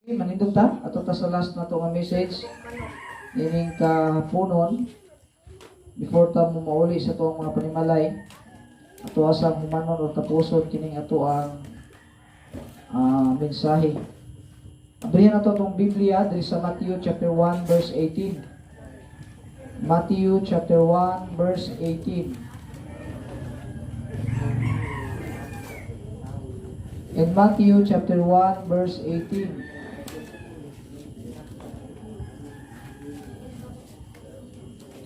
Manindog ta ato ta sa last na to nga message ining kahaponon before ta mo mauli sa tuong mga panimalay ato asang humanon o tapuson kining ato ang mensahe. Abrihan nato tong Biblia diri sa Matthew chapter 1 verse 18. Matthew chapter 1 verse 18. In Matthew chapter 1 verse 18.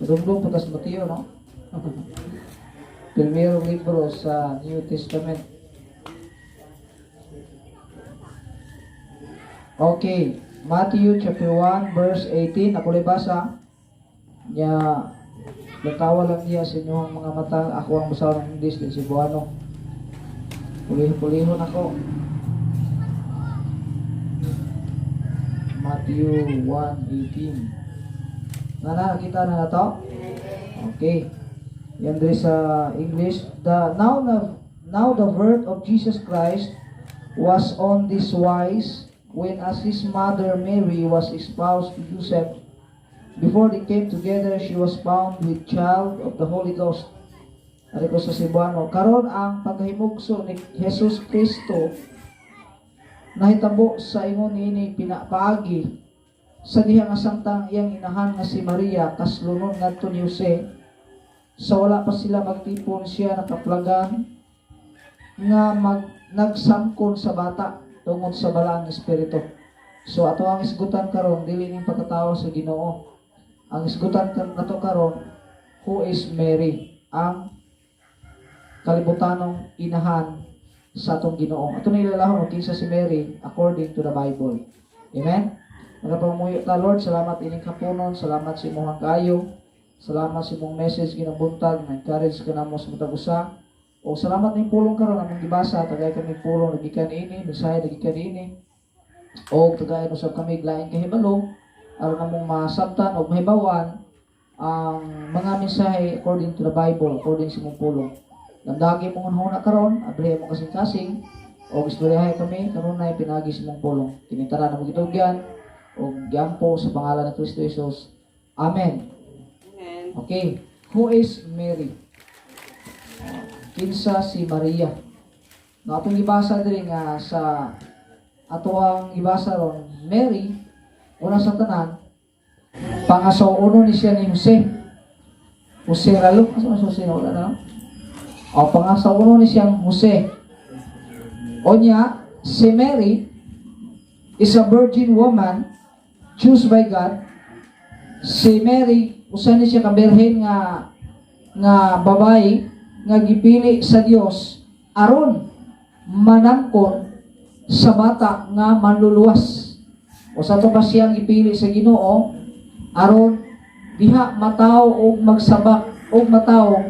Tudong-dong putas Mateo, no? Primerong libro sa New Testament. Okay, Matthew chapter 1 verse 18. Ako libasa niya, natawa lang niya sa inyong mga mata. Ako ang basa ng English din si Buano. Pulihon ako. Matthew 1:18. Nakita na to? Okay. Yan diri sa English. Now the birth of Jesus Christ was on this wise, when as his mother Mary was espoused to Joseph. Before they came together, she was found with child of the Holy Ghost. Ari ko sa Cebuano, karon ang paghimugso ni Jesus Kristo nahitabo sa ingon ini pinapaagi sa dihang asangtang iyang inahan nga si Maria kaslunon ngadto ni Jose. Sa wala pa sila magtipon, siya nakaplagan nga nagsangkon sa bata tungod sa balaang espiritu. So ato ang isgutan karon dili ning pagkatawo sa Ginoo. Ang isgutan nato karon, who is Mary, ang kalibutanong inahan sa atong Ginoo. Ato nilalahon kung kinsa si Mary according to the Bible. Amen. Nagapamuyo ta, Lord, salamat ining kapunon, salamat sa imong kayo, salamat sa imong message ginabuntag, na-encourage ka namo sa matag usa. O salamat ning pulong karon among gibasa, tagay kami pulong nagikan ini, mensahe nagikan ini. O tagay usab kami lain kahibalo, aron namong masabtan o mahibawan ang mga mensahe according to the Bible, according sa imong pulong. Landagi mong huna karon, abri mo kasing-kasing, o istoryahay kami kanunay pinagi sa imong pulong. Kinitara na mo gitugyan o gyampo sa pangalan ng Kristo Jesus. Amen. Amen. Okay. Who is Mary? Kinsa si Maria? No, atong gibasa diri nga sa ato ang gibasa ron, Mary, una sa tanan, pangasauno ni siya ni Jose. Jose Ralo, asa man Jose na wala na? O pangasauno ni siyang Jose. O niya, si Mary is a virgin woman choose by God. Si Mary usa ni siya ka birhen nga babae nga gipili sa Dios aron manangkon sa bata nga manluluwas. Usa to pa siyang gipili sa Ginoo aron diha mataw og magsabak og mataw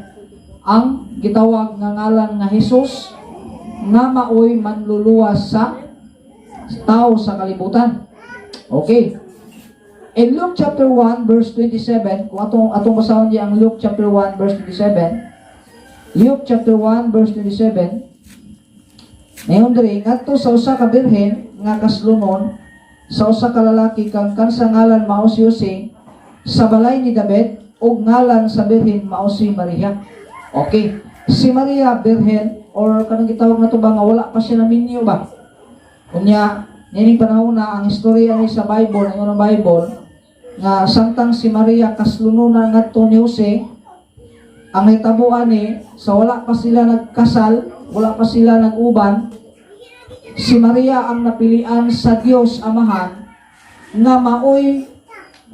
ang gitawag nga ngalan nga Hesus nga maoy manluluwas sa tao sa kalibutan. Okay. In Luke chapter 1 verse 27, kung atong basahon niya ang Luke chapter 1 verse 27, Luke chapter 1 verse 27, ngayon diri ngadto sa usa ka birhen nga kaslunon sa usa ka lalaki kang kansa ngalan mao si Jose, sa balay ni David, ug ngalan sa birhen mao si Maria. Okay. Si Maria birhen, or kanang gitawag nato ba nga wala pa siya naminyo ba? Unya, nining panahon na ang istorya ni sa Bible, ang Bible, nga samtang si Maria kaslununan ngadto ni Jose, ang nahitabuan ni sa wala pa sila nagkasal, wala pa sila naguban, si Maria ang napilian sa Dios Amahan nga maoy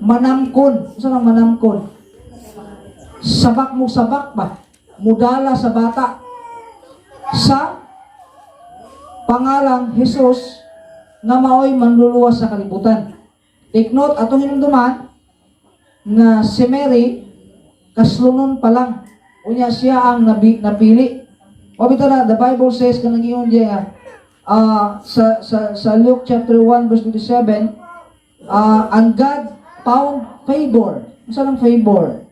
manamkon. Saan ang manamkon? Sabak mo sabak ba? Mudala sa bata sa pangalang Jesus nga maoy manluluwas sa kalibutan. Take note, atong hinumduman na si Mary kaslunon pa lang. Unya siya ang napili. O bito na, the Bible says kanang iyon diya sa Luke chapter 1 verse 27, and God found favor. Saan ang favor?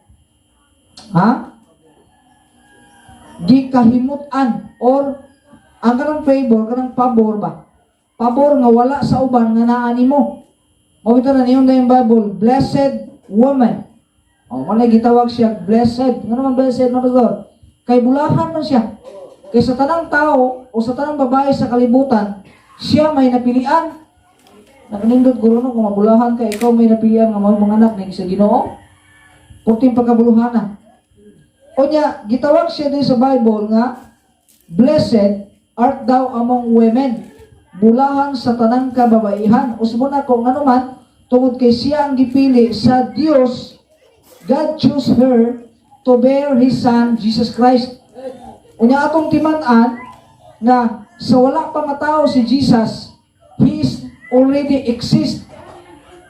Ha? Di kahimutan or ang kanang favor, kanang pabor ba? pabor nga wala sa uban nga naa nimo. Mao bitaw na niyon yung Bible, blessed woman. Mo na gitawag siya blessed. Nga naman blessed na pastor? Kay bulahan man siya. Kay sa tanang tao o sa tanang babae sa kalibutan, siya may napilian. Nakanindot guro no, kung mabulahan ka, ikaw may napilian nga mga anak na sa Ginoo. Puting pagkabuluhana. O niya, gitawag siya din sa Bible nga, blessed art thou among women. Bulahan sa tanang kababaihan. Usbo na ko, nga naman, tungod kay siya ang gipili sa Dios, God chose her to bear His Son, Jesus Christ. Unya atong timan-an na sa wala pa matao si Jesus, He is already exist.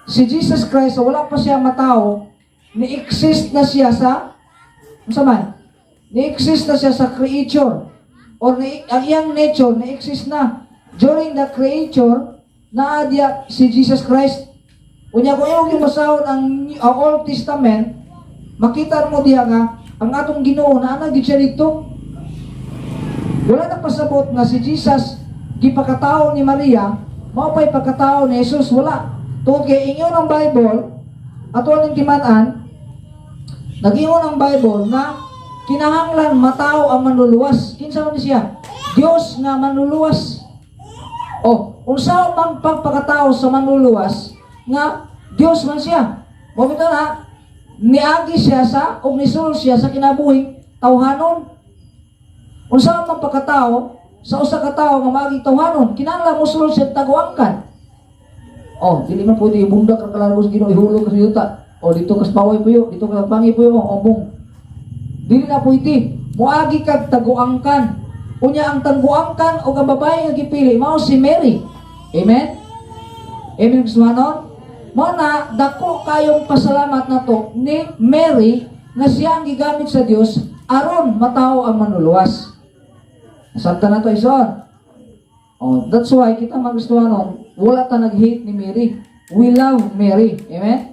Si Jesus Christ, sa wala pa siya matao, ni-exist na siya sa, man? Ni-exist na siya sa creature. Or ang iyang nature, ni-exist na. During the creature, naadya si Jesus Christ. Unya kung yung masahod ang Old Testament, makita mo diya nga, ang atong Ginoo na anagid siya dito. Wala na pasabot nga si Jesus, gipakatao ni Maria, mao pa'y pagkatao ni Jesus, wala. Tungod kay inyo ng Bible, ato ang timan-an, nag-ingon ang Bible na kinahanglan matao ang manluluwas. Kinsa man siya? Dios nga manluluwas. Unsa man pagpakatao sa manluluwas nga Dios man siya. Mo bitaw na niagi siya sa og nisul siya sa kinabuhing tawhanon. Unsa man pagkatao sa usa ka tawo nga maagi tawhanon, kinahanglan mosulod siya taguangkan. Dili man pwede ibundak ang kalalagos Ginoo ihulog sa yuta. Dito kas paway puyo, dito kas pangi puyo, ombong. Dili na pwede. Muagi kag taguangkan. Unya ang taguangkan o ang babae nga gipili mao si Mary. Amen. Amen gustuhanon. Mao na dako kayong pasalamat nato ni Mary nga siya ang gigamit sa Dios aron matao ang manluluwas. Nasabtan na to ison. That's why kita magustuhanon, wala ta nag-hate ni Mary. We love Mary. Amen.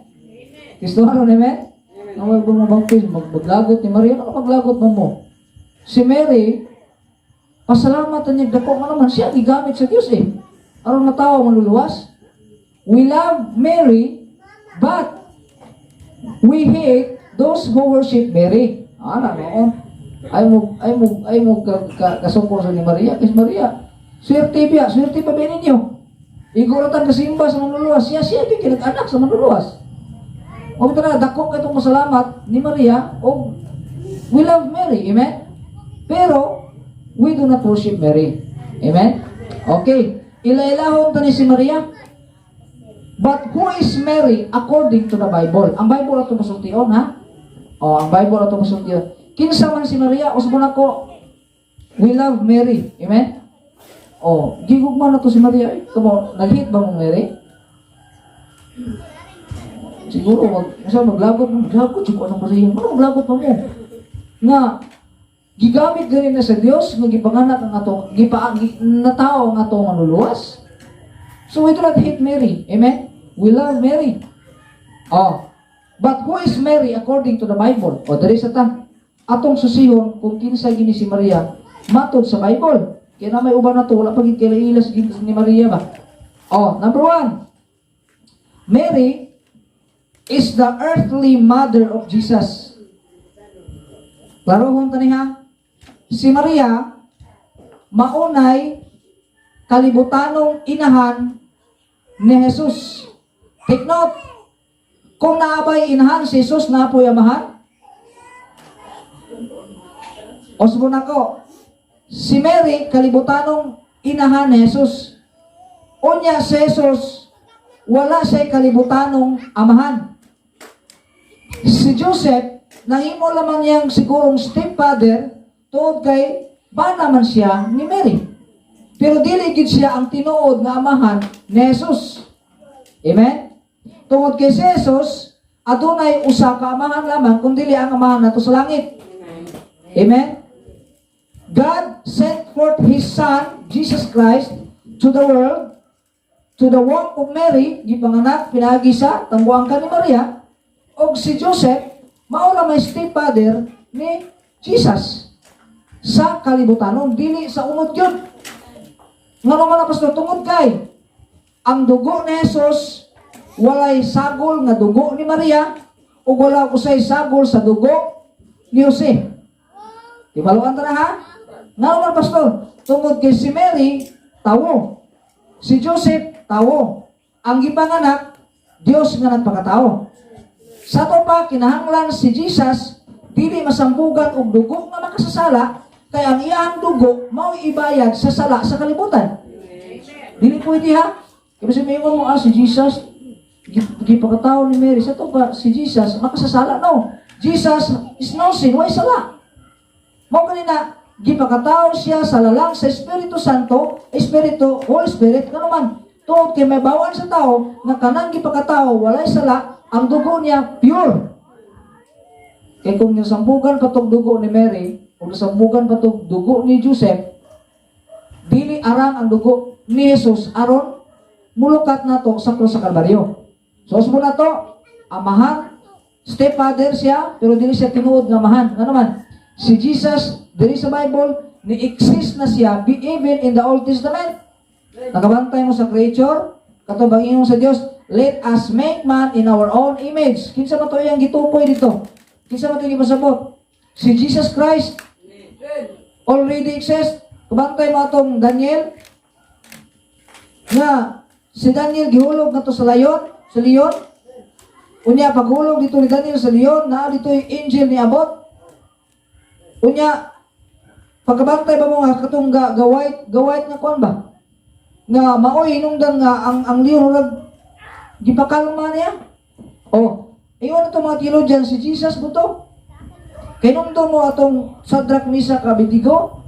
Gustuhanon, amen. Nawag mo mabangkis, maglagot ni Maria, ano maglagot mo? Si Mary, pasalamatan niya dako nga naman siya gigamit sa Dios aron matao ang manluluwas. We love Mary, but we hate those who worship Mary. No? Ay mo kasungkol sa ni Maria. Kasi Maria, swerte pa ba ninyo? Iguratan kasimba sa manluluwas. Siya kinag-anak sa manluluwas. O tara, dako ka itong masalamat ni Maria, o we love Mary. Amen? Pero, we do not worship Mary. Amen? Okay. Ilailahon ta ni si Maria. But who is Mary according to the Bible? Ang Bible ato masultion, ha? Ang Bible ato masultion. Kinsa man si Maria, usbo na ko, we love Mary. Amen? Gigugma na to si Maria. Kamo, nag-hit ba mong Mary? Siguro, maglagot mo. Maglagot, siguro anong masayin. Maglagot mo mo. Nga, gigamit gani na sa Dios, nga gipanganak ang ato, natao ang ato manluluwas. So, we do not hate Mary. Amen? We love Mary. But who is Mary according to the Bible? Dali sa ta. Atong susihon kung kinsa gini si Maria matod sa Bible. Kaya na may uban na to, wala paging kilailas ni Maria ba? Number 1. Mary is the earthly mother of Jesus. Klaro kong taniha? Si Maria, maunay kalibutanong inahan ni Jesus. Take note, kung naabay inahan si Jesus, naapoy amahan. Osbo na ko, si Mary, kalibutanong inahan ni Jesus. Unya si Jesus, wala siya kalibutanong amahan. Si Joseph, nahimo lamang niyang sigurong stepfather, tuod kay, ba naman siya ni Mary. Pero dili gid siya ang tinuod nga amahan ni Jesus. Amen? Tungod kay si Jesus, adunay usa ka amahan lamang kung dili ang amahan nato sa langit. Amen? God sent forth His Son, Jesus Christ, to the world, to the womb of Mary, gipanganak, pinagi sa tangguangkan ni Maria, og si Joseph, maula may stepfather ni Jesus. Sa kalibutanon, dili sa unod yun. Nga naman pastor, tungod kay ang dugo ni Jesus walay sagol nga dugo ni Maria ug wala usay sagol sa dugo ni Jose. Ibaluan ta na ha? Nga naman pastor, tungod kay si Mary tawo, si Joseph tawo, ang gipanganak Dios nga nagpakatao. Sa to pa kinahanglan si Jesus dili masambugan og dugo nga makasasala, kay ang iyang dugo mao ibayad sa sala sa kalibutan. Dili pwede ha. Kasi may mo si Jesus gipakatao ni Mary, sa to pa si Jesus makasasala no. Jesus is no sin, way sala. Mao kanina gipakatao siya sa lalang sa Espiritu Santo, Espiritu, Holy Spirit, kano man. Tungod kay may bawaan sa tao nga kanang gipakatao walay sala, ang dugo niya pure. Kaya kung nasambugan pa tong dugo ni Mary, o nasambugan pa tong dugo ni Joseph, dili arang ang dugo ni Jesus aron mulukat na to sa krus sa Kalbaryo. So usbo na to, amahan, stepfather siya, pero dili siya tinuod nga amahan. Nga naman, si Jesus, dili sa Bible, ni-exist na siya, even in the Old Testament. Nakabantay mo sa creature, katubang ingon sa Dios, let us make man in our own image. Kinsa man to iyang gitupoy dito? Kinsa man to iyang pasabot? Si Jesus Christ already exists. Kabantay mo atong Daniel, nga si Daniel gihulog na to sa leon, unya paghulog dito ni Daniel sa leon, na dito yung angel ni abot. Unya pagkabantay ba mo nga katong gawait nga kuan ba? Nga maoy hinungdan nga ang leon urag gipakalma niya. Oh, iyon ito mga theologian, si Jesus buto. Kay nung mo atong Sadrak, Misak, Abednego,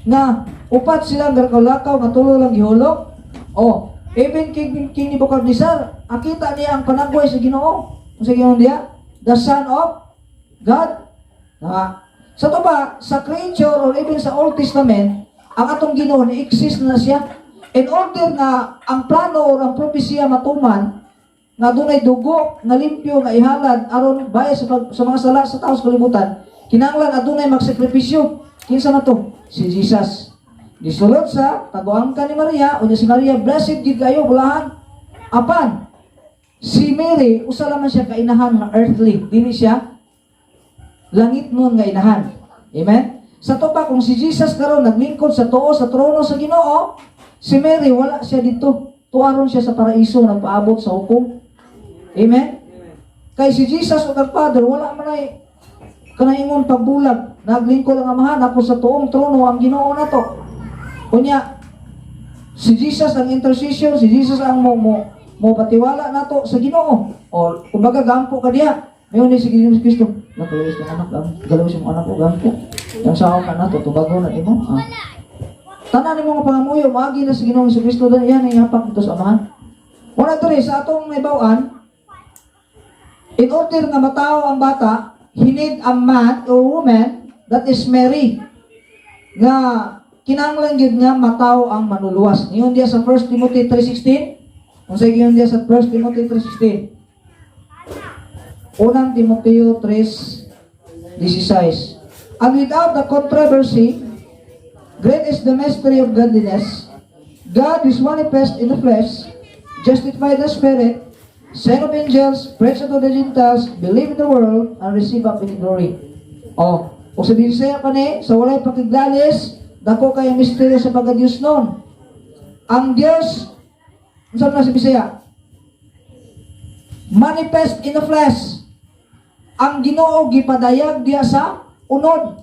na upat silang garkaw-lakaw, nga tulo lang gihulog. Oh, even King Nebuchadnezzar, akita niya ang panagway sa Ginoo. Sa Ginoo niya, the Son of God. Sa to ba, sa creature or even sa Old Testament, ang atong Ginoo ni-exist na siya. In order na ang plano o ang propesya matuman, nga dunay dugo nga limpyo nga ihalad aron bayad sa mga sala sa tao sa kalibutan, kinahanglan adunay magsakripisyo. Kinsa man to? Si Jesus. Gisulod sa taguangkan ni Maria, unya si Maria blessed gid kayo bulahan. Apan si Mary usa lamang siya kainahan nga earthly, dili siya langit nun nga inahan. Amen. Sa to pa kung si Jesus karon naglingkod sa tuo sa trono sa Ginoo, si Mary wala siya dito. Tuaron siya sa paraiso nagpaabot sa hukom. Amen? Kay si Jesus o Father, wala man ay kanaingon pagbulag. Naglingkod ang amahan, ako sa tuong trono ang Ginoo na to. Kunya, si Jesus ang intercession, si Jesus ang mo patiwala na to sa Ginoo. O, kumbaga, gampo ka diya. Ngayon ni si Kristo, nakalawis ng anak, galawis yung anak ko, gampo. Yung sao ka na to, tubago na imo. Tanan ni mga pangamuyo, maagi na si Ginoong Kristo, yan ang yapak dito sa amahan. Wala ito rin, sa atong naibawaan, in order nga matao ang bata, he need a man or woman that is Mary. Nga kinahanglan gyud nga matao ang manuluwas. Niyon dia sa 1 Timothy 3:16. Kung sa giyon dia sa 1 Timothy 3:16. Unang Timoteo 3:16. And without the controversy, great is the mystery of godliness. God is manifest in the flesh, justified the spirit, sent of angels, preach unto the Gentiles, believe in the world, and receive up in glory. O sabihin siya pa ni, sa walay pakiglalis, dako kay misteryo sa pagka-Diyos noon. Ang Diyos, saan na si Bisaya? Manifest in the flesh. Ang Ginoo gipadayag diya sa unod.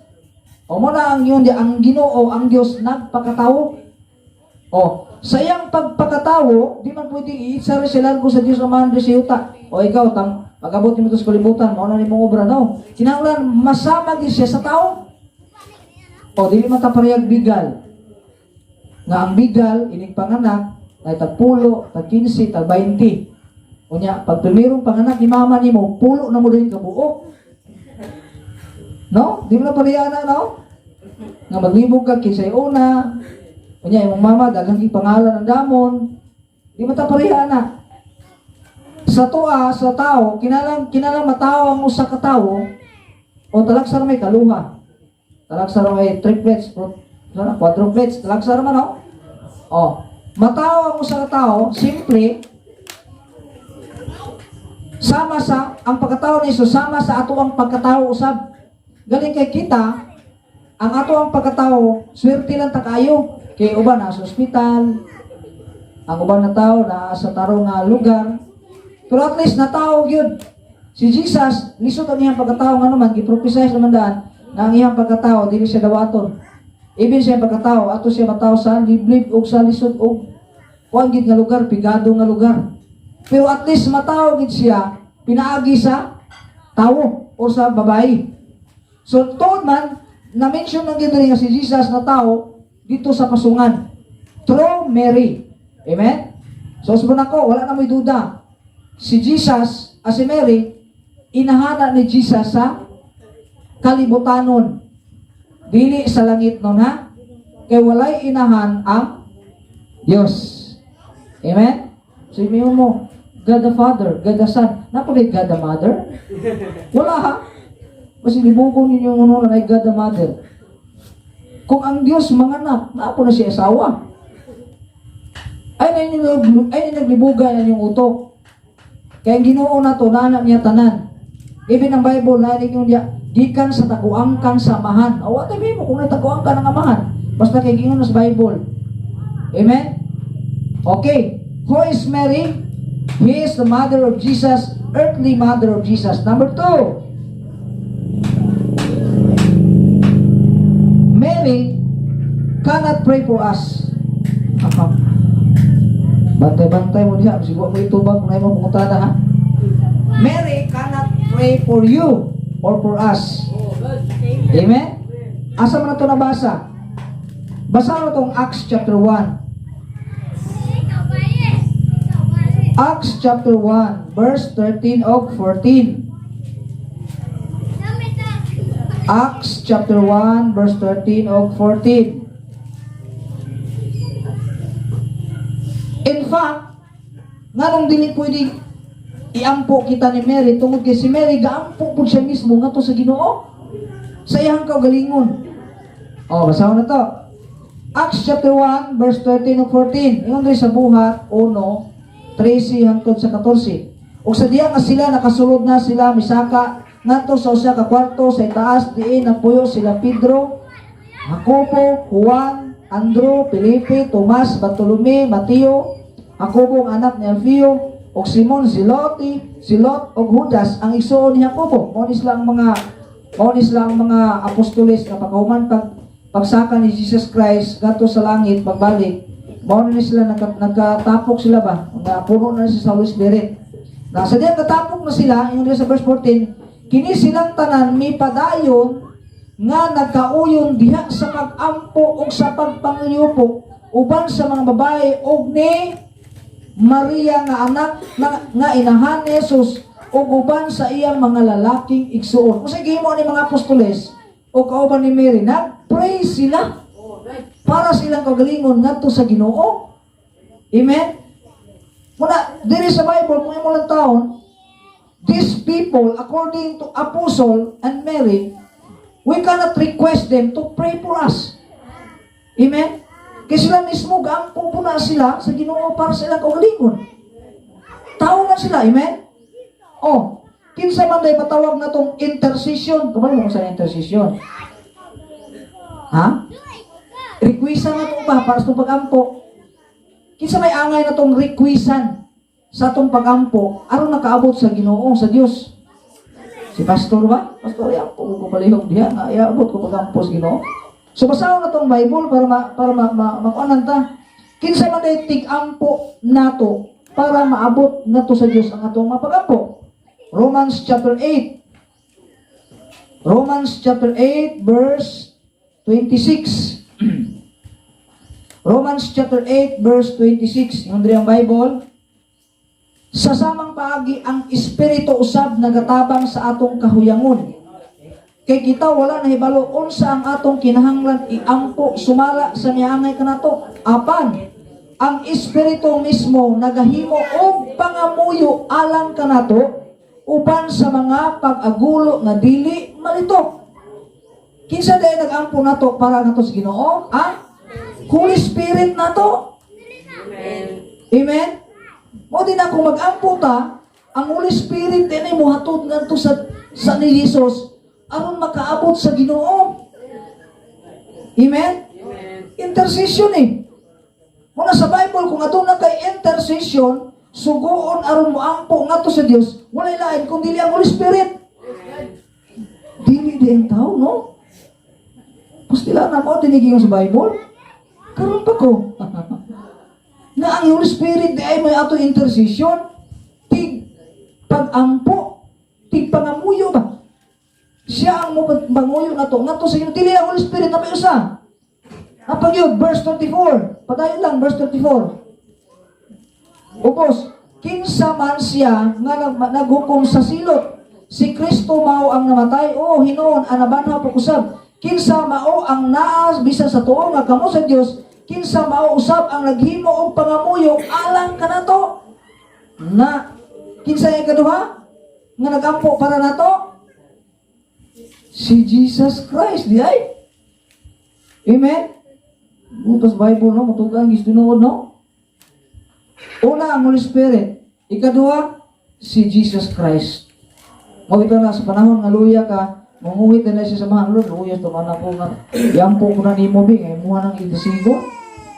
O mo na ang yun, ang Ginoo, ang Diyos nagpakatao. Sa iyang pagpakatao, di man pwedeng iitsara sila ko sa Diyos Amahan de Siyuta. O ikaw, pag-abot mo ito sa kalibutan, mauna ni mong obra, no? Kinahanglan, masama din siya sa tao. Dili man tapariyag bigal. Nga ang bigal, ining panganak, ay tag-pulo, tag-15, tag-20. Unya, pag primerong panganak, imama ni mo, pulo na mo din kabuo. No? Di mo na pariyana, no? Nga maglibog ka, kinsay una, kunya imong mama daghang pangalan ng damon, di matapariha na. Sa tuwa sa tao, kinalang matao ang usa ka tawo, o talagsar may kaluha. Talagsar may triplets, quadruplets, talagsar man, no? Oh, mataw ang usa ka tawo, simple sama sa ang pagkatao ni Jesus sama sa ato ang pagkatao usab. Galing kay kita ang ato ang pagkatao, swerte lang ta kayo. Kay uban na sa ospital, ang uban na tao na sa tarong nga lugar. Pero at least natao gyud. Si Jesus, lisod ang iyang pagkatao nga naman, giprophesy naman daan na ang iyang pagkatao dili siya dawaton. Even siya pagkatao, ato siya mataw sa liblib og sa lisod og kuan gid nga lugar, pigado nga lugar. Pero at least mataw gid siya pinaagi sa tawo o sa babae. So tuod man na-mention ng gid nga si Jesus na tao dito sa pasungan through Mary. Amen? So sabihin ako, wala na may duda. Si Jesus, si Mary, inahana ni Jesus sa kalibutanon. Dili sa langit nun ha. Kaya walay inahan ang Diyos. Amen? So imiyon mo, God the Father, God the Son. Napalit God the Mother? Wala ha. Kasi libugon ninyo ano na God the Mother. Kung ang Diyos manganak, naapo na siya asawa. Ay naglibugan na yung utok. Kaya ang Ginoo na to, nanak niya tanan. Even ang Bible, nanik yung niya, gikan sa taguangkan samahan. O, what mo kung nataguangkan ang amahan? Basta kay Ginoo na sa Bible. Amen? Okay. Who is Mary? He is the mother of Jesus, earthly mother of Jesus. Number 2. Mary cannot pray for us. Bantay-bantay mo diha, siguro mo itubag na mo pumunta na ha. Mary cannot pray for you or for us. Amen? Asa mo na ito nabasa? Basa mo itong Acts chapter 1. Acts chapter 1, verse 13 of 14. Acts chapter 1, verse 13 of 14. In fact, nga nung dili pwede iampo kita ni Mary, tungod kay si Mary, gaampo po siya mismo nga to sa Ginoo. Sa iyang kaugalingon. O, basahan na to. Acts chapter 1, verse 13 of 14. Ingon rin sa buhat, 1:13 hangtod sa 14. O sa diya nga sila, nakasulod na sila, misaka, ngadto sa usa ka kwarto sa itaas, diin napuyo sila Pedro, Jacobo, Juan, Andrew, Felipe, Tomas, Bartolome, Mateo, Jacobo ang anak ni Alfeo, o Simon, Silot, o Judas, ang igsoon ni Jacobo. Maunis lang mga apostoles na pagkahuman pagsaka ni Jesus Christ, gato sa langit, pagbalik, maunis sila, nagkatapok sila ba? Puno na sa Holy Spirit. Nasa diyan katapok na sila, yung sa verse 14, kini silang tanan mi padayon nga nagkauyon diha sa pag-ampo ug sa pagpangiliupo uban sa mga babae ug ni Maria nga anak nga inahan ni Jesus ug uban sa iyang mga lalaking igsuon. Kung sige mo ni mga apostoles o kauban ni Mary, nag-pray sila para silang kagalingon ngadto sa Ginoo. Amen? Muna, diri sa Bible, kung imo lang taon, these people, according to Apostle and Mary, we cannot request them to pray for us. Amen? Kasi sila mismo, gaampo po na sila sa Ginoo para sa ilang kaugalingon. Tao na sila, amen? Oh, kinsa man day matawag na tong intercession. Kabalo mo sa intercession? Ha? Requestan na ito ba para sa itong pag-ampo? Kinsa may angay na itong requestan sa itong pag-ampo, aron nakaabot sa Ginoo, sa Dios? Si pastor ba? Pastor, iampo ko palihog diha, nga iabot ko pag-ampo sa Ginoo. So basaho na itong Bible para makuanan ta. Kinsa man day tig-ampo nato para maabot nato sa Dios ang atong mapag-ampo. Romans chapter 8. Romans chapter 8 verse 26. Romans chapter 8 verse 26. Yung ang Bible. Sa samang paagi ang espiritu usab nagatabang sa atong kahuyangon. Kay kita wala na hibalo unsa ang atong kinahanglan iampo sumala sa miangay kanato. Apan ang espiritu mismo nagahimo og pangamuyo alang kanato uban sa mga pag-agulo nga dili malitok. Kinsa day nag-ampo nato para nato sa Ginoo? Holy Spirit nato. Amen? Mo din ako mag-ampo ta, ang Holy Spirit din ay muhatod ngadto sa ni Jesus aron makaabot sa Ginoo. Amen? Intercession Muna sa Bible, kung ato na kay intercession, sugoon aron mo ampo ngadto sa Dios, walay lain kung dili ang Holy Spirit. Dili din tao, no? Pustila na mo tiniging sa Bible. Karon pa ko. Na ang Holy Spirit di ay may ato intercession, tig pag-ampo, tig pangamuyo ba? Siya ang manguyo na to. Nga to sa inyo, dili ang Holy Spirit na may usa. Napag yun, verse 34. Padayon lang, verse 34. Ubos, kinsa man siya nga naghukom sa silot. Si Kristo mao ang namatay. O, hinoon, anabanha pag-usab. Kinsa mao ang naas, bisan sa tuo nga kamo sa Dios. Kinsa mao usab ang naghimo og pangamuyo alang kanato. Na, kinsa yung kaduha? Nga nagampo para nato? Si Jesus Christ, di ay? Amen? Butas Bible, no? Matugang gistunood, no? Una, ang Holy Spirit. Ikaduha, si Jesus Christ. Mawita na, sa panahon nga luya ka, manguhit na siya sa mga Lord, luya, tumana ko nga, yampo ko na ni mo, bing, ay muha ng itasigo.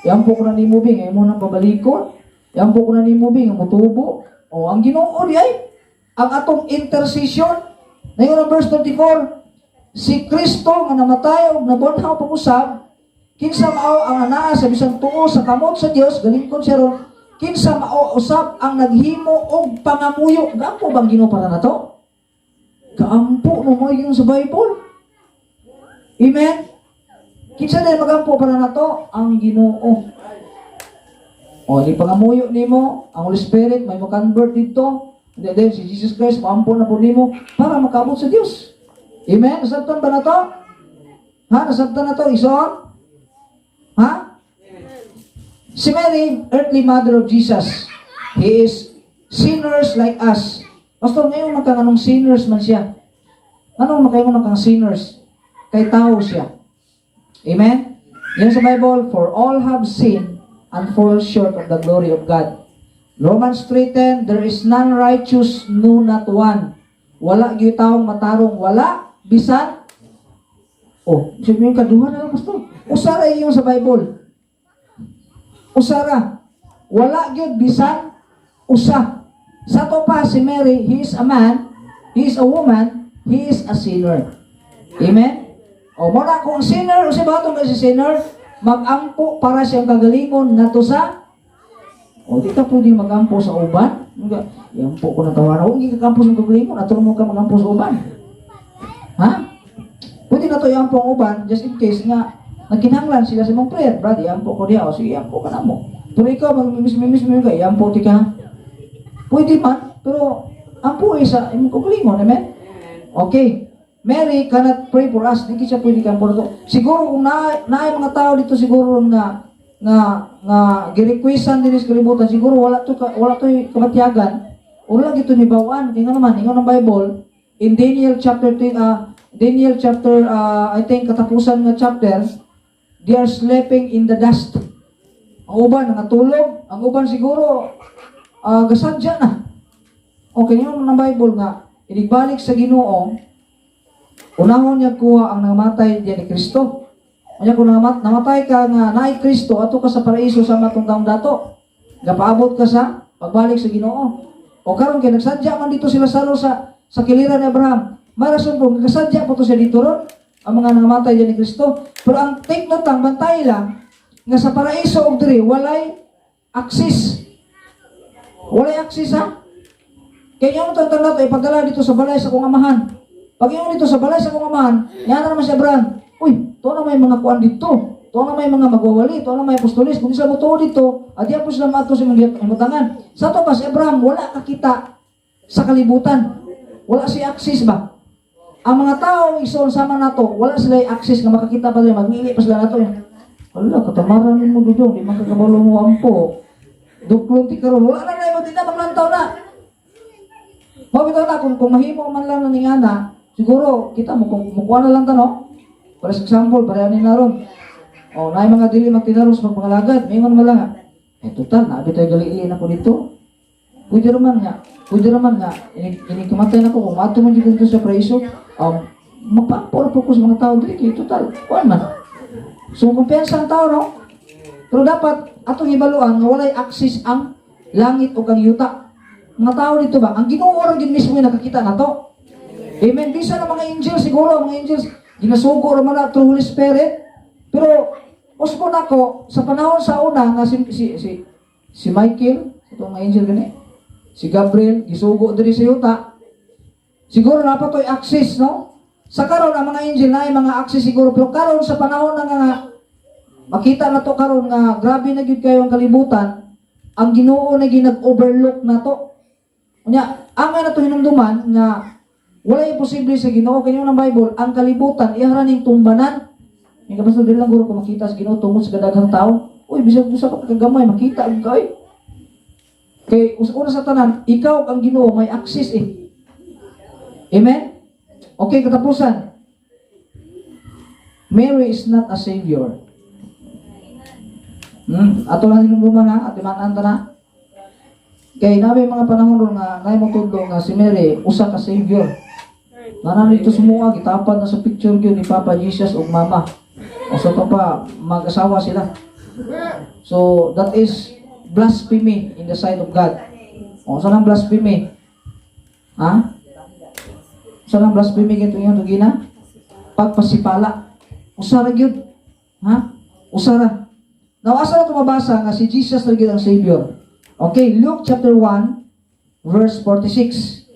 Yampo ko na ni mo, bing, ay muha ng pabalikon. Yampo ko na ni mo, bing, ay mutubo. O, ang Ginoo, di ay? Ang atong intercession, na yun ang verse 34, si Kristo nga namatay og nabunhaw pag-usab, kinsa mao ang anaa sa bisan tuo sa kamot sa Dios, galingkon siya ron, kinsa mao usab ang naghimo og pangamuyo. Gaampo bang Ginoo para nato? Kaampo no mo yung sa Bible. Amen? Kinsa din magampo para nato? Ang Ginoo. O, di pangamuyo nimo, ang Holy Spirit may mo-convert dito. Then si Jesus Christ maampo na po nimo para makaabot sa Dios. Amen? Nasabtan ba na to? Ha? Nasabtan na to? Ison? Ha? Si Mary, earthly mother of Jesus, he is sinners like us. Pastor, ngayon magkanganong sinners man siya. Anong makaingon ng sinners? Kay tao siya. Amen? Yan sa Bible, for all have sinned and fall short of the glory of God. Romans 3:10, there is none righteous, no not one. Wala gyud taong matarong, wala bisan. Oh, sabi yung kaduha na lang, pastor. Usara yung sa Bible. Usara. Wala gyud bisan usa. Sa to pa si Mary, he is a man, he is a woman, he is a sinner. Amen? O muna kung sinner, o si batong kasi sinner, mag-ampo para siyang kagalingon na to sa. O di ka pwede mag-ampo sa uban. Iampo ko ng tawaran. O hindi ka kampo sa kagalingon, atulong mo ka mag-ampo sa uban. Ha? Pwede na to iampo ang uban, just in case nga, nagkinahanglan sila sa mong prayer. Brad, iampo ko diya. O sige, iampo ka na mo. Pero ikaw, mag-miss mo ka, iampo ti ka. Pwede man, pero ampo sa imong kagalingon. Amen? Okay. Mary cannot pray for us. Hindi siya pwede kampo na to. Siguro kung naay mga tao dito siguro nga gi-requestan din sa kalibutan, siguro wala to kamatyagan. Wala gito ni bawaan. Kaya naman, ingon ng Bible, in Daniel chapter I think katapusan nga chapter, they are sleeping in the dust. Ang uban nangatulog, ang uban siguro gasadya na. Okay, yun ng Bible nga, inigbalik sa Ginoo, unahon niya kuha ang namatay diyan ni Kristo. Kanya kung namatay ka nga naay Kristo, ato ka sa paraiso sa matong taong dato. Gapaabot ka sa pagbalik sa Ginoo. O karon kay nagsadya man dito sila salo sa kiliran ni Abraham. Marason po, nagsadya po to siya dito ron, ang mga namatay diyan ni Kristo. Pero ang take note lang, bantay lang, nga sa paraiso og diri walay access. Walay access ha. Kaya yung tanda to ipadala dito sa balay sa kong amahan. Pag yung dito sa balay sa kong amahan, yan na naman si Abraham. Uy, to na may mga kuan dito. To na may mga magwawali, to na may apostolis. Kung sila mo to dito, adi po sila mato sa mga imutangan. Sa to pa si Abraham, wala kakita sa kalibutan. Wala si access ba? Ang mga tao ison sama nato, wala sila access na makakita pa rin, magmili pa sila nato yan. Wala, katamaran mo dudong, di makakabalo mo ampo. Duklong ti karon, wala na na, hindi na maglantaw na. Mabitaw na, kung mahimo man lang na ningana, siguro, kita mo, kung mukuha na lang ta, no? Para sa example, parehanin na ron. O, na mga dili magtinaros, magpangalagad, mayroon mo lang. total, nabi tayo gali-iliin ako dito. Pwede naman nga, ini kamatay na ko, kung ato man dito sa praiso, magpa-focus mga tao dito, total, kuan man. So, kumpiyansa ang tao, no? Pero dapat, atong ibaluan, nga walay access ang langit o kang yuta. Mga tao dito ba? Ang Ginoo ra gid mismo yung nakakita na to. Amen. Bisa na mga angels, siguro, mga angels, ginasugo ra man na through Holy Spirit. Pero, uspo na ko, sa panahon sa una, nga si Michael, itong mga angel gani, si Gabriel, gisugo diri sa yuta, siguro na pa to'y access, no? Sa karon ang mga angel na mga access siguro, pero karon sa panahon na nga, makita na to karon nga, grabe na gyud kayo ang kalibutan, ang Ginoo na ginag-overlook na to. Kanya, angay na to hinumduman nga, wala yung posible sa Ginoo, kanyo ng Bible, ang kalibutan, iharaning tumbanan. Yung kapasal din lang, guro, kung makita sa Ginoo, tungkol sa kadaghang tao, uy, bisag sa kagamay, makita ang kay. Kay, una sa tanan, ikaw ang Ginoo, may access eh. Amen? Okay, katapusan. Mary is not a savior. Ato lang hinumduman ha, at imanan ta na. Kay nabi mga panahon ron nga, ngay mo tudlo nga si Mary, usa ka savior. Nanan dito sumuha, gitapan na sa picture yun ni Papa Jesus o Mama. O sa pa, mag-asawa sila. So, that is blasphemy in the sight of God. O, saan ang blasphemy? Ha? Saan ang blasphemy kito yun, Tugina? Pagpasipala. Usara yun. Ha? Usara. Now, asa na tumabasa nga si Jesus na ang Savior? Okay, Luke chapter 1, verse 46.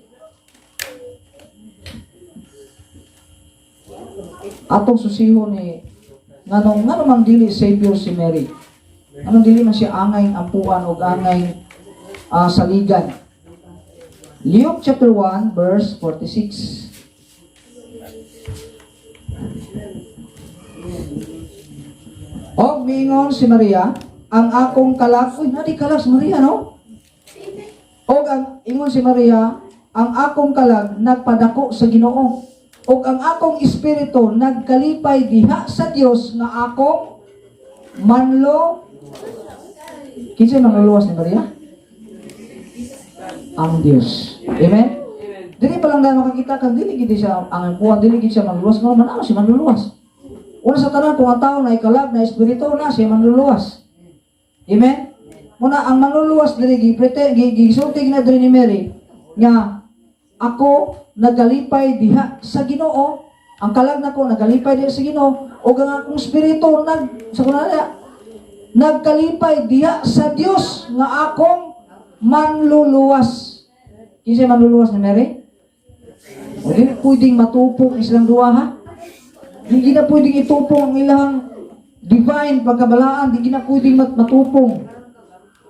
Atong susiho ni nganong mang dili Savior si Mary. Anong dili man siya angay ampuan o angay saligan. Luke chapter 1 verse 46. Og miingon si Maria, ang akong kalag, uy, nadi kalag si Maria, no? Og ang ingon si Maria, ang akong kalag nagpadako sa Ginoo. Og ang akong espiritu nagkalipay diha sa Dios nga akong manlo. Kinsa manluluwas ni Maria? Ang Dios. Amen? Dili pa lang dahil makakita kang dili gid siya ang buwan, dili gid siya manluluwas, no man si manluluwas. Una sa tanan kung ang tao na ikalag na espiritu na siya manluluwas. Amen? Muna ang manluluwas dili gisulti na diri ni Mary nga ako nagalipay diha sa Ginoo, ang kalag nako nagalipay diha sa Ginoo, ug ang akong espiritu nagkalipay diha sa Dios nga akong manluluwas. Kinsa manluluwas ni Mary? O di pwedeng matupong silang duha ha? Hindi na pwedeng itupong ang ilang divine pagkabalaan, hindi na pwedeng matupong.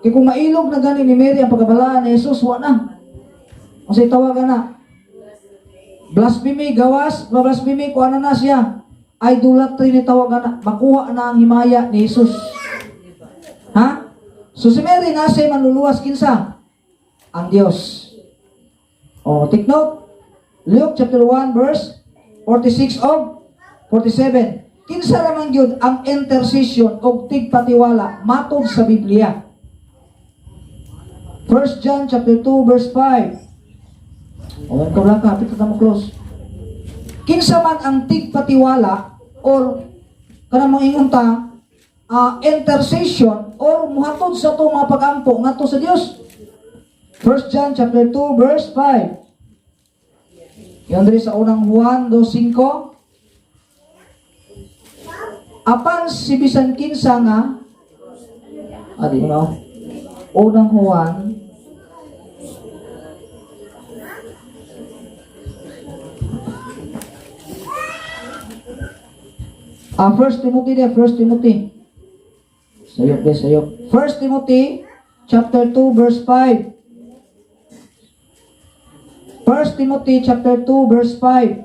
Kaya kung mailog na gani ni Mary ang pagkabalaan ni Jesus, wala na. Kasi tawagan na. Blasphemy, gawas, blasphemy, kung ano na siya. Idolatry ni tawagan na. Makuha na ang himaya ni Jesus. Ha? So si Mary nasa manluluwas kinsa? Ang Diyos. O, take note. Luke chapter 1 verse 46 of 47. Kinsa lamang yun ang intercession o tigpatiwala matod sa Biblia. 1 John chapter 2 verse 5. O, ikaw lang ka, pito na mo close. Kinsa man ang tigpatiwala or kanang mga ingunta intercession or muhatod sa itong mga pag-ampo ngadto sa Dios. 1 John chapter 2 verse 5. Yan rin sa unang Juan 2:5. Apan si bisan kinsa nga adi no. Unang Juan First Timothy there, First Timothy. Sayop. First Timothy chapter 2 verse 5. First Timothy chapter 2 verse 5.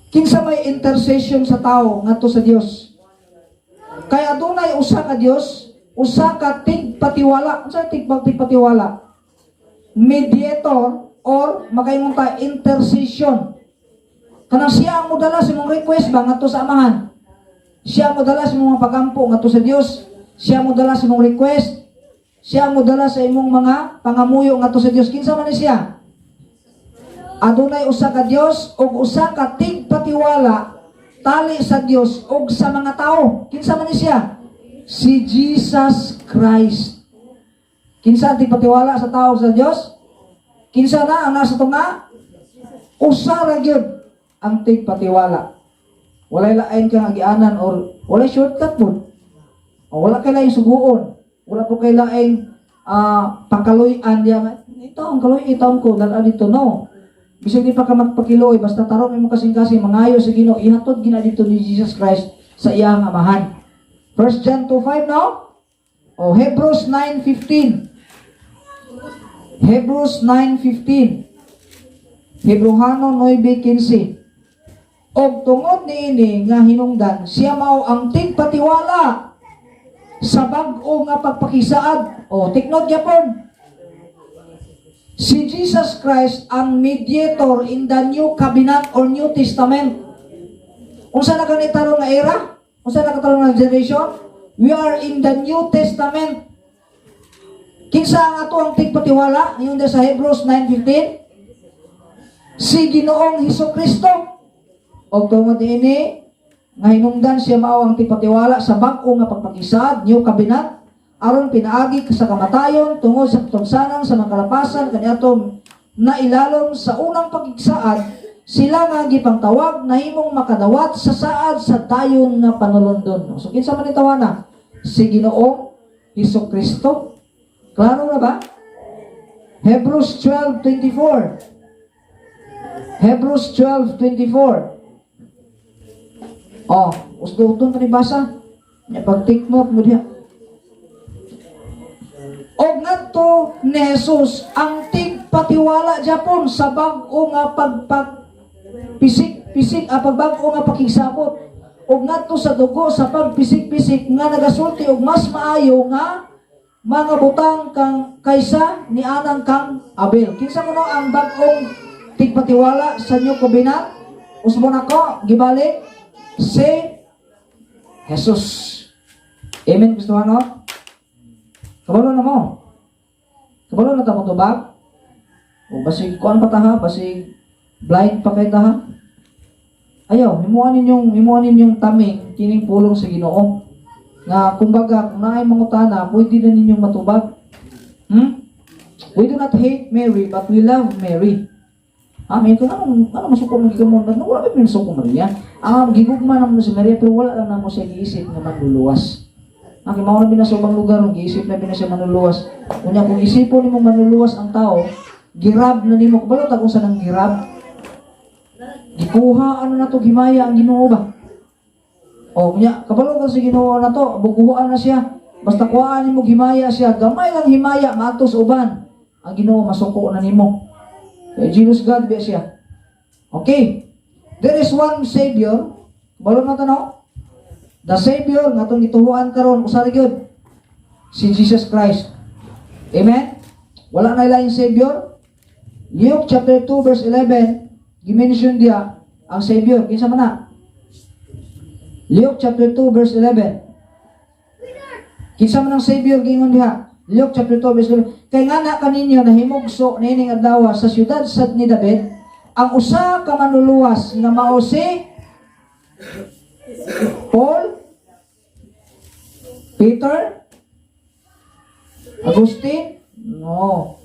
Kinsa may intercession sa tao ngadto sa Dios. Kay adunay usa ka Dios, usa ka tigpatiwala. Unsa tigpatiwala? Mediator or magayon ta intercession. Kanang siya ang modala sa imong request ba ngadto sa amahan. Siya ang modala sa imong pagampo ngadto sa Dios. Siya mo dala sa imong request. Siya mo dala sa imong mga pangamuyo ngadto sa Dios. Kinsa man ni siya? Adunay usa ka Dios ug usa ka tigpatiwala tali sa Dios ug sa mga tao. Kinsa man ni siya? Si Jesus Christ. Kinsa tigpatiwala sa tao sa Dios? Kinsa na ang nasa tunga? Usa ra gyud ang tigpatiwala. Walay lain kang agianan or walay shortcut po. O wala kay laing suguon. Wala po kay laing pangkaluy-an diya. Ito ang kaluy itaon ko dala dito no. Bisag di pa ka magpakiloy basta tarong imo kasing-kasing mangayo sa Ginoo ihatod gina dito ni Jesus Christ sa iyang amahan. 1 John 2:5 now. O Hebrews 9:15. Hebrews 9:15. Hebreano 9:15. Og tungod niini nga hinungdan siya mao ang tigpatiwala sa bag-o nga pagpakisaad. O tiknot gyapon. Si Jesus Christ ang mediator in the New Covenant or New Testament. Unsa na kani tarong nga era? Unsa na katarong nga generation? We are in the New Testament. Kinsa ang ato ang tigpatiwala? Ngayon sa Hebrews 9:15. Si Ginoong Hesukristo. Og tungod ini nga hinungdan siya mao ang tigpatiwala sa bag-o nga pagpakisaad, New Covenant, aron pinaagi sa kamatayon tungod sa katungsanan sa mga kalapasan kaniadtong nailalom sa unang pagigsaad, sila nga gipangtawag na himong makadawat sa saad sa dayon nga panulundon. So kinsa man itawana? Si Ginoong Hesukristo. Klaro na ba? Hebrews 12:24. Hebrews 12:24. Oh, usdo-udon pa ni basa. Nya pagtikmot mo diha. Og ngadto ni Jesus ang tigpatiwala Japon sa bag-o nga pagpisik-pisik pagbag-o nga pakigsabot. Og ngadto sa dugo sa pagpisik-pisik nga nagasulti og mas maayo nga mga butang kang kaysa ni anang kang Abel. Kinsa kuno ang bag-ong tigpatiwala sa New Covenant? Usbon ako gibalik si Jesus. Amen gusto ano? Kabalo na mo. Kabalo na ta mo tubag. O basig kuan pa ta ha, basig blind pa kay ta ha. Ayaw, himuan ninyong taming kining pulong sa Ginoo. Nga kumbaga kung naay mangutana, pwede na ninyong matubag. We do not hate Mary, but we love Mary. Amen. Kung ano masuko mo gigamon, wala pa pinasuko Maria. Gigugma na mo si Maria, pero wala lang na mo siya giisip na manluluwas. Mao na binasubang lugar, giisip na binasya manluluwas. Kunya kung isipon nimo manluluwas ang tao, girab na nimo. Kabalo ta kung saan ang girab? Gikuha na to, gimaya ang Ginoo ba? O kunya, kabalo ka sa Ginoo na to, bukuhaan na siya. Basta kuhaan nimo gimaya siya, gamay lang himaya, maatos uban. Ang Ginoo masuko na nimo. Jesus God be siya. Okay. There is one Savior. Kabalo na to no? The Savior nga itong gituhuan karon usa gyud si Jesus Christ. Amen? Wala na ilaing Savior. Luke chapter 2 verse 11, gimension dia ang Savior. Kinsa man na? Luke chapter 2 verse 11. Kinsa man ang Savior gingon diha? Luke chapter 2 verse 11. Kay nga na kaninyo nahimugso niining adlaw sa siyudad sa ni David ang usa ka manluluwas nga mao si Paul, Peter, Agustin, no,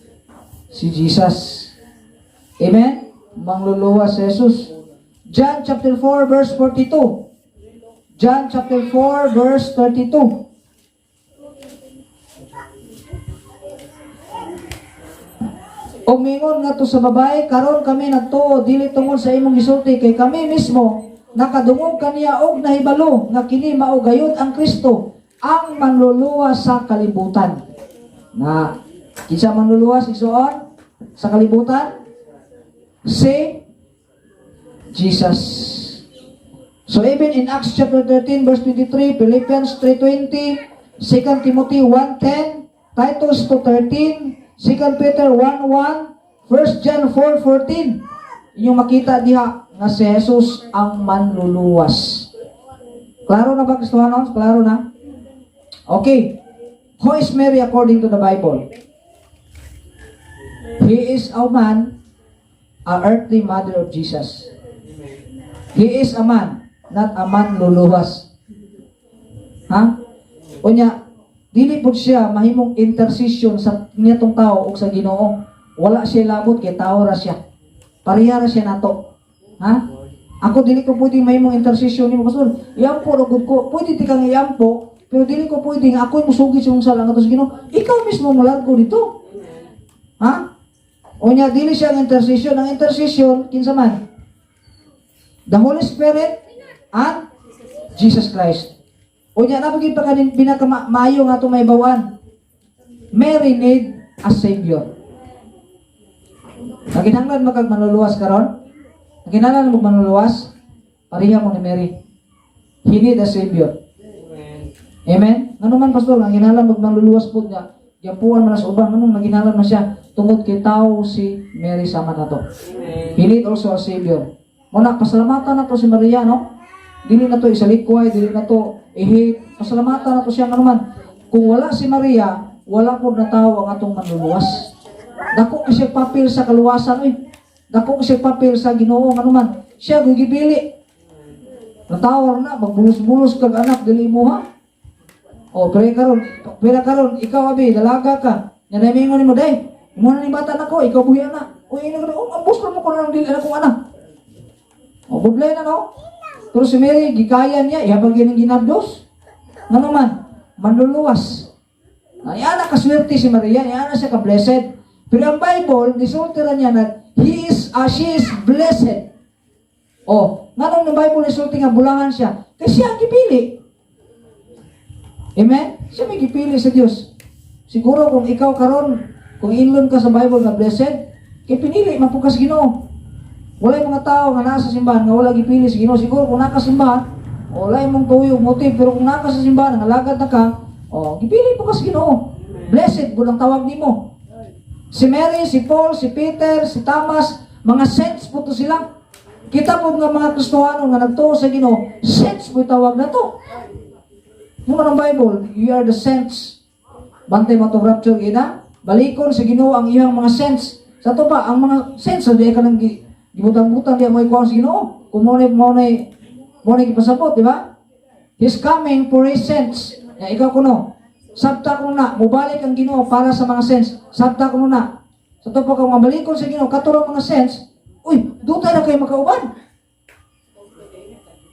si Jesus. Amen? Mangluluwas si Jesus. John chapter 4 verse 42. John chapter 4 verse 32. O mingon nga to sa babae, karon kami nagtuo dili tungod sa imong gisulti kay kami mismo nakadungog kaniya og nahibalo nga kini mao gayud ang Kristo ang manluluwas sa kalibutan. Na kinsa manluluwas igsoon sa kalibutan? Si Jesus. So even in Acts chapter 13 verse 23, Philippians 3:20, 2 Timothy 1:10, Titus 2:13, 2 Peter 1:1, 1 John 4:14. Inyong makita diha nga si Jesus ang manluluwas. Klaro na ba Kristohanon? Klaro na? Okay. Who is Mary according to the Bible? He is a man, a earthly mother of Jesus. He is a man, not a man luluwas. Ha? Unya, dili po siya mahimong intercession sa nitong tao o sa Ginoo. Wala siya labot kay tao ra siya. Pareha ra siya nato. Ha? Ako dili ko pwedeng mahimong intercession nimo pastor. Iyampo ra gud ko. Pwede ti kang iyampo, pero dili ko pwedeng ako musugid sa sala nga to sa Ginoo. Ikaw mismo mulargo dito. Ha? Unya dili siya ang intercession. Ang intercession kinsa man? The Holy Spirit and Jesus Christ. Unya na pagin pa kanin pinaka-maayo nga to may bawaan. Mary need a Savior. Naginanglan magkag manluluwas karon? Naginanglan mo manluluwas? Pareha mo ni Mary. He need a Savior. Amen? Ngano man pastor, naginanglan mag manluluwas po niya. Yapuan man sa uban, nganong naginanglan man siya tungod kay tao si Mary sama na to. He need also a Savior. Muna, pasalamatan na to si Maria, no? Dili na to isalikway, dili na to ihit. Pasalamatan na to siya naman. Kung wala si Maria, wala po na tao ang atong manluluwas. Dako kasi papel sa kaluwasan, eh. Dako kasi papel sa Ginoo, naman. Siya, gugibili. Natawar na, magbulos-bulos kag anak, dili mo ha? O, pero karon, ikaw abi, dalaga ka. Nanamingon mo, day, muna ni bata na ko, ikaw buhi na. O, ambos mo ko na ng dili na kong anak. O, budlay na, no? Pero si Mary, gikayan niya, ihabag yan ng ginabdos. Nga naman, manluluwas. Yan na kaswerte si Maria, yan na siya ka-blessed. Pero ang Bible, nisultiran niya na, she is blessed. O, nga nung Bible nisulti nga, bulangan siya. Kasi siya ang gipili. Amen? Siya may gipili sa Diyos. Siguro kung ikaw karon, kung inlon ka sa Bible na blessed, kaya pinili, mapukas Ginoo. Wala yung mga tao nga nasa simbahan nga wala gipili sa Ginoo. Siguro kung nakasimbahan, wala yung mong tuyong motive. Pero kung naka sa simbahan, nalagad na ka, gipili po ka sa Ginoo. Blessed, bulang tawag nimo. Si Mary, si Paul, si Peter, si Thomas, mga saints po to sila. Kita po nga mga Kristohano nga nagtuo sa Ginoo, saints po tawag na to. Nung anong Bible, you are the saints. Bantay mo itong rapture, ina. Balikon sa Ginoo ang iyang mga saints. Sa to pa, ang mga saints, hindi ka nang gibutang-butang di mo ikuha sa Ginoo. Kung mo na ipasabot, di ba? He's coming for his saints. Ya, ikaw kuno. Sabta ko na, mubalik ang Ginoo para sa mga saints. Sabta ko na. Sa to pa kung mabalikon sa Ginoo, katurang mga saints, uy, dutay na kayo makauban.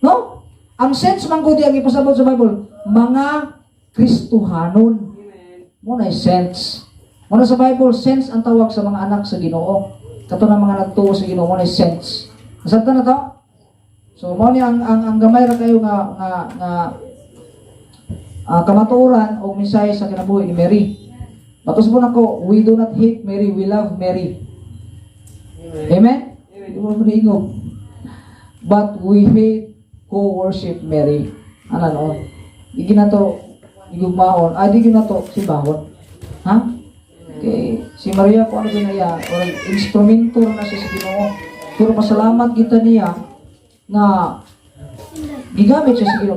No? Ang saints manggudi ang ipasabot sa Bible, mga Kristohanon. Muna saints. Muna sa Bible, saints ang tawag sa mga anak sa Ginoo. Kato na mga nagtuo sa Ginoo, muna saints. Nasabta na to? So, muna ang gamay ra kayo nga kamatuoran o mensahe sa kinabuhi ni Mary. Patos po na ko, we do not hate Mary, we love Mary. Amen? Hindi mo maningog. But we hate who worship Mary. Ano no? Di na to igugmaon. Di na to sibahon. Ha? Okay. Si Maria ko ano ginaya? Or instrumento na siya sa Ginoo. Pero pasalamat kita niya na gigamit siya sa Ginoo.